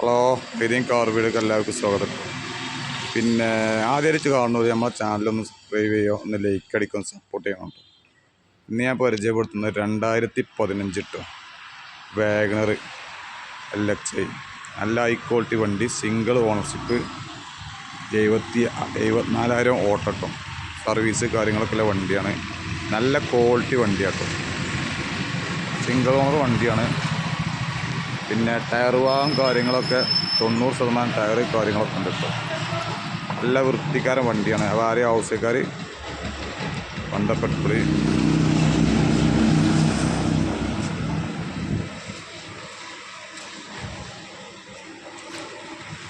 Hello, പെരിയം car വീഡിയോക്ക് എല്ലാവർക്കും സ്വാഗതം. പിന്നെ ആദ്യമായിട്ട് കാണുന്നത് നമ്മളെ ചാനലൊന്ന് സബ്സ്ക്രൈബ് ചെയ്യുക, ഒന്ന് ലൈക്ക് അടിക്കുക, സപ്പോർട്ട് ചെയ്യണം. ഇന്ന് ഞാൻ പരിചയപ്പെടുത്തുന്നത് 2015 കേട്ടോ വാഗണർ LXi. നല്ല ഹൈ ക്വാളിറ്റി വണ്ടി, സിംഗിൾ ഓണർഷിപ്പ്, 74,000 ഓട്ടോ, സർവീസ് കാര്യങ്ങളൊക്കെ ഉള്ള വണ്ടിയാണ്. നല്ല ക്വാളിറ്റി വണ്ടിയാട്ടോ, സിംഗിൾ ഓണർ വണ്ടിയാണ്. പിന്നെ ടയർ വാങ്ങും കാര്യങ്ങളൊക്കെ 90% ടയർ കാര്യങ്ങളൊക്കെ ഉണ്ട് കേട്ടോ. നല്ല വൃത്തിക്കാരൻ വണ്ടിയാണ്. അപ്പോൾ ആരെയും ആവശ്യക്കാർ ബന്ധപ്പെട്ടു.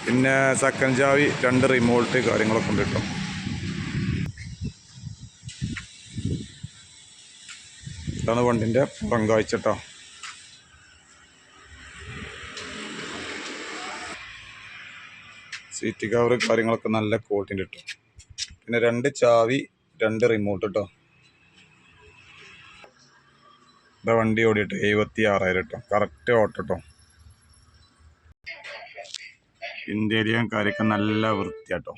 പിന്നെ സെക്കൻഡ് ചാവി, 2 റിമോട്ട് കാര്യങ്ങളൊക്കെ ഉണ്ട് കേട്ടോ. ഇതാണ് വണ്ടിൻ്റെ പുറം കാഴ്ച കേട്ടോ. സീറ്റ് കവർ കാര്യങ്ങളൊക്കെ നല്ല ക്വാളിറ്റി ഉണ്ട് കേട്ടോ. പിന്നെ 2 ചാവി, 2 റിമോട്ട് കേട്ടോ. ഇവിടെ വണ്ടി ഓടിയിട്ട് 76,000 കേട്ടോ. കറക്റ്റ് ഓട്ടോ കേട്ടോ. ഇന്റീരിയറും കാര്യമൊക്കെ നല്ല വൃത്തിയാട്ടോ.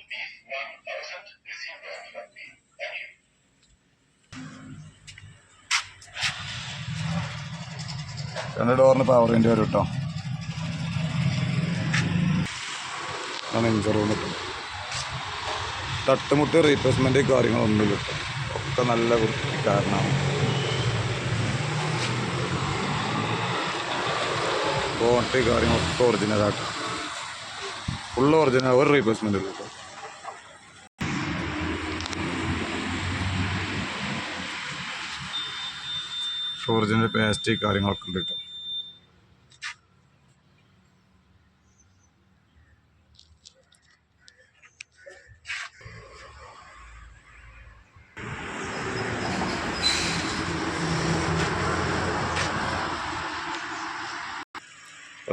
രണ്ട് ഡോറിന് പവർ വിൻഡോ വരും കേട്ടോ. എഞ്ചിൻ റൂം കിട്ടും. തട്ടുമുട്ട് റീപ്ലേസ്മെൻറ്റ് കാര്യങ്ങളൊന്നും കിട്ടും. ഒക്കെ നല്ല വൃത്തിക്കാരനാണ്. ബോണ്ടി കാര്യങ്ങളൊക്കെ ഒറിജിനലാട്ടോ, ഫുള്ള് ഒറിജിനൽ, ഒരു റീപ്ലേസ്മെൻറ്റ് കിട്ടും. ഒറിജിനൽ പ്ലാസ്റ്റിക് കാര്യങ്ങളൊക്കെ ഉണ്ട് കേട്ടോ.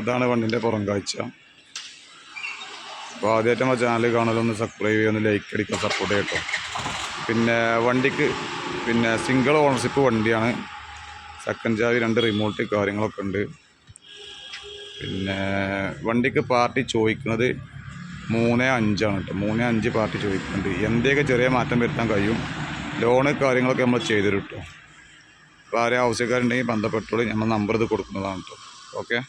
അതാണ് വണ്ടിൻ്റെ പുറം കാഴ്ച. അപ്പോൾ ആദ്യമായിട്ട് നമ്മുടെ ചാനൽ കാണലൊന്ന് സബ്സ്ക്രൈബ് ചെയ്യുക, ഒന്ന് ലൈക്ക് അടിക്കുക, സപ്പോർട്ട് ചെയ്യട്ടോ. പിന്നെ വണ്ടിക്ക് സിംഗിൾ ഓണർഷിപ്പ് വണ്ടിയാണ്. സെക്കൻഡ് ചാവി, 2 റിമോട്ട് കാര്യങ്ങളൊക്കെ ഉണ്ട്. പിന്നെ വണ്ടിക്ക് പാർട്ടി ചോദിക്കുന്നത് 3.5 ആണ് കേട്ടോ. 3.5 പാർട്ടി ചോദിക്കുന്നുണ്ട്. എന്തൊക്കെ ചെറിയ മാറ്റം വരുത്താൻ കഴിയും. ലോണ് കാര്യങ്ങളൊക്കെ നമ്മൾ ചെയ്തു തരും കേട്ടോ. അപ്പോൾ ആരെയും ആവശ്യക്കാരുണ്ടെങ്കിൽ ബന്ധപ്പെട്ടോളൂ. നമ്മൾ നമ്പർ ഇത് കൊടുക്കുന്നതാണ് കേട്ടോ. ഓക്കെ.